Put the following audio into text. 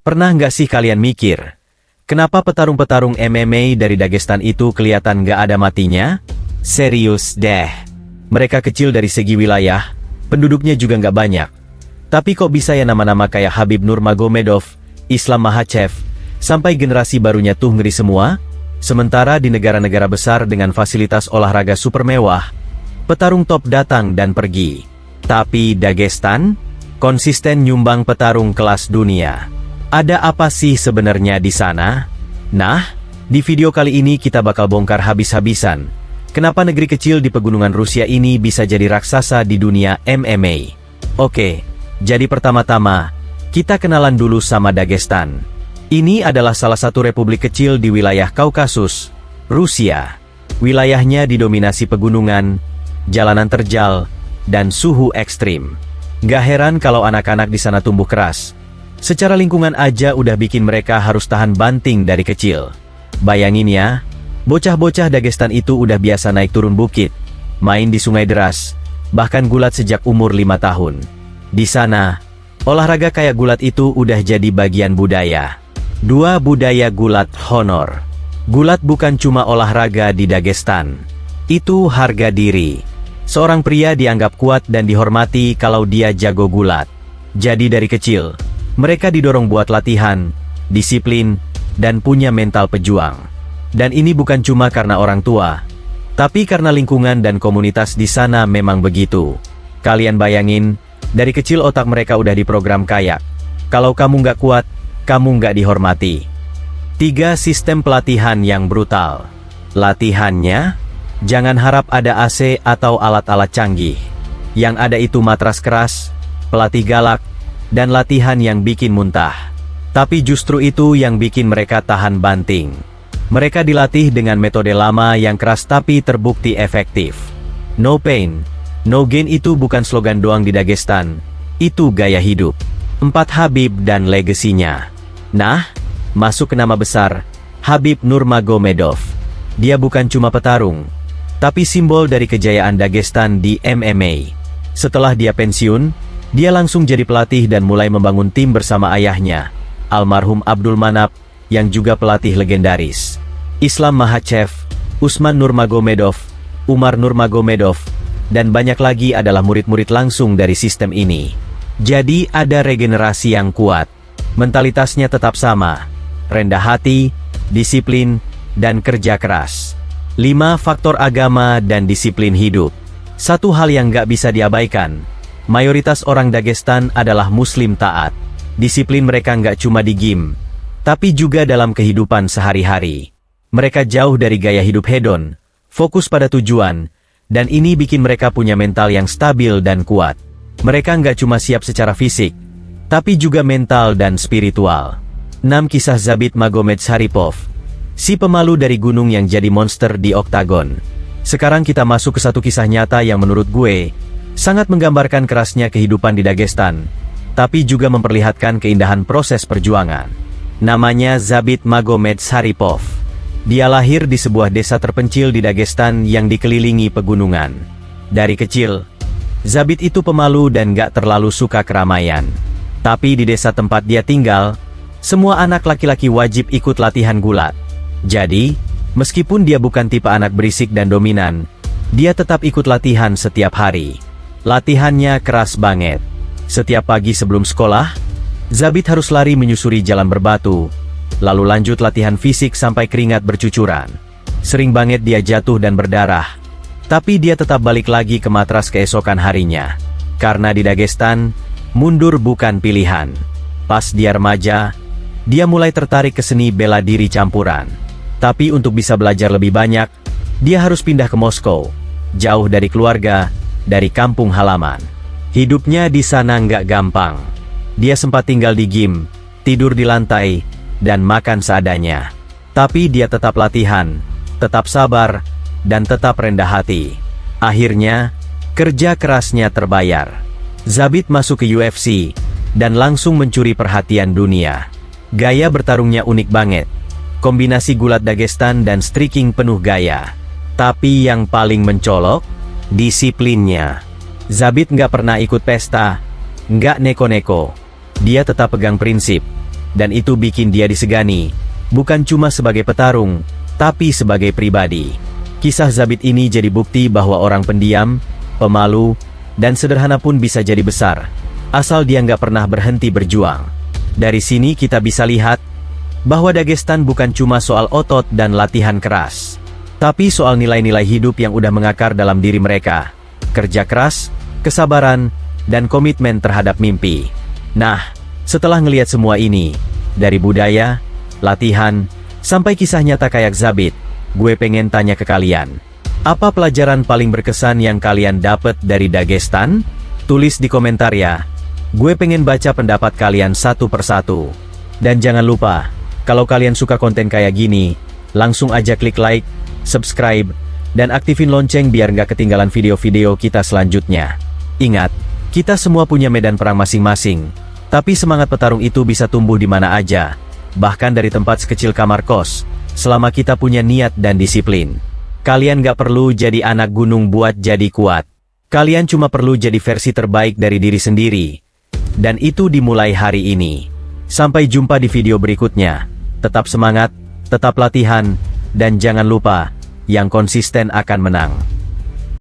Pernah nggak sih kalian mikir, kenapa petarung-petarung MMA dari Dagestan itu kelihatan nggak ada matinya? Serius deh. Mereka kecil dari segi wilayah, penduduknya juga nggak banyak. Tapi kok bisa ya nama-nama kayak Khabib Nurmagomedov, Islam Makhachev, sampai generasi barunya tuh ngeri semua? Sementara di negara-negara besar dengan fasilitas olahraga super mewah, petarung top datang dan pergi. Tapi Dagestan konsisten nyumbang petarung kelas dunia. Ada apa sih sebenarnya di sana? Nah, di video kali ini kita bakal bongkar habis-habisan kenapa negeri kecil di pegunungan Rusia ini bisa jadi raksasa di dunia MMA. Oke, jadi pertama-tama, kita kenalan dulu sama Dagestan. Ini adalah salah satu republik kecil di wilayah Kaukasus, Rusia. Wilayahnya didominasi pegunungan, jalanan terjal, dan suhu ekstrim. Gak heran kalau anak-anak di sana tumbuh keras. Secara lingkungan aja udah bikin mereka harus tahan banting dari kecil. Bayangin ya, bocah-bocah Dagestan itu udah biasa naik turun bukit, main di sungai deras, bahkan gulat sejak umur 5 tahun. Di sana, olahraga kayak gulat itu udah jadi bagian budaya. 2. Budaya gulat honor. Gulat bukan cuma olahraga di Dagestan. Itu harga diri. Seorang pria dianggap kuat dan dihormati kalau dia jago gulat. Jadi dari kecil, mereka didorong buat latihan, disiplin, dan punya mental pejuang. Dan ini bukan cuma karena orang tua, tapi karena lingkungan dan komunitas di sana memang begitu. Kalian bayangin, dari kecil otak mereka udah diprogram kayak, kalau kamu nggak kuat, kamu nggak dihormati. 3. Sistem pelatihan yang brutal. Latihannya, jangan harap ada AC atau alat-alat canggih. Yang ada itu matras keras, pelatih galak, dan latihan yang bikin muntah. Tapi justru itu yang bikin mereka tahan banting. Mereka dilatih dengan metode lama yang keras tapi terbukti efektif. No pain, no gain itu bukan slogan doang di Dagestan, itu gaya hidup. 4. Khabib dan legasinya. Nah, masuk ke nama besar, Khabib Nurmagomedov. Dia bukan cuma petarung, tapi simbol dari kejayaan Dagestan di MMA. Setelah dia pensiun, dia langsung jadi pelatih dan mulai membangun tim bersama ayahnya, almarhum Abdul Manap, yang juga pelatih legendaris. Islam Makhachev, Usman Nurmagomedov, Umar Nurmagomedov, dan banyak lagi adalah murid-murid langsung dari sistem ini. Jadi ada regenerasi yang kuat. Mentalitasnya tetap sama, rendah hati, disiplin, dan kerja keras. 5. Faktor agama dan disiplin hidup. Satu hal yang gak bisa diabaikan, mayoritas orang Dagestan adalah Muslim taat. Disiplin mereka nggak cuma di gym, tapi juga dalam kehidupan sehari-hari. Mereka jauh dari gaya hidup hedon, fokus pada tujuan, dan ini bikin mereka punya mental yang stabil dan kuat. Mereka nggak cuma siap secara fisik, tapi juga mental dan spiritual. 6. Kisah Zabit Magomedsharipov, si pemalu dari gunung yang jadi monster di oktagon. Sekarang kita masuk ke satu kisah nyata yang menurut gue sangat menggambarkan kerasnya kehidupan di Dagestan, tapi juga memperlihatkan keindahan proses perjuangan. Namanya Zabit Magomedsharipov. Dia lahir di sebuah desa terpencil di Dagestan yang dikelilingi pegunungan. Dari kecil, Zabit itu pemalu dan gak terlalu suka keramaian. Tapi di desa tempat dia tinggal, semua anak laki-laki wajib ikut latihan gulat. Jadi, meskipun dia bukan tipe anak berisik dan dominan, dia tetap ikut latihan setiap hari. Latihannya keras banget. Setiap pagi sebelum sekolah, Zabit harus lari menyusuri jalan berbatu, lalu lanjut latihan fisik sampai keringat bercucuran. Sering banget dia jatuh dan berdarah, tapi dia tetap balik lagi ke matras keesokan harinya. Karena di Dagestan, mundur bukan pilihan. Pas dia remaja, dia mulai tertarik ke seni bela diri campuran. Tapi untuk bisa belajar lebih banyak, dia harus pindah ke Moskow, jauh dari keluarga, dari kampung halaman. Hidupnya di sana nggak gampang. Dia sempat tinggal di gym, tidur di lantai, dan makan seadanya. Tapi dia tetap latihan, tetap sabar, dan tetap rendah hati. Akhirnya, kerja kerasnya terbayar. Zabit masuk ke UFC, dan langsung mencuri perhatian dunia. Gaya bertarungnya unik banget. Kombinasi gulat Dagestan dan striking penuh gaya. Tapi yang paling mencolok, disiplinnya. Zabit nggak pernah ikut pesta, nggak neko-neko. Dia tetap pegang prinsip. dan itu bikin dia disegani, bukan cuma sebagai petarung, tapi sebagai pribadi. Kisah Zabit ini jadi bukti bahwa orang pendiam, pemalu, dan sederhana pun bisa jadi besar, asal dia nggak pernah berhenti berjuang. Dari sini kita bisa lihat bahwa Dagestan bukan cuma soal otot dan latihan keras, tapi soal nilai-nilai hidup yang udah mengakar dalam diri mereka. Kerja keras, kesabaran, dan komitmen terhadap mimpi. Nah, setelah ngelihat semua ini, dari budaya, latihan, sampai kisah nyata kayak Zabit, gue pengen tanya ke kalian. Apa pelajaran paling berkesan yang kalian dapat dari Dagestan? Tulis di komentar ya. Gue pengen baca pendapat kalian satu persatu. Dan jangan lupa, kalau kalian suka konten kayak gini, langsung aja klik like, subscribe, dan aktifin lonceng biar nggak ketinggalan video-video kita selanjutnya. Ingat, kita semua punya medan perang masing-masing, tapi semangat petarung itu bisa tumbuh di mana aja, bahkan dari tempat sekecil kamar kos, selama kita punya niat dan disiplin. Kalian nggak perlu jadi anak gunung buat jadi kuat. Kalian cuma perlu jadi versi terbaik dari diri sendiri. Dan itu dimulai hari ini. Sampai jumpa di video berikutnya. Tetap semangat, tetap latihan, dan jangan lupa, yang konsisten akan menang.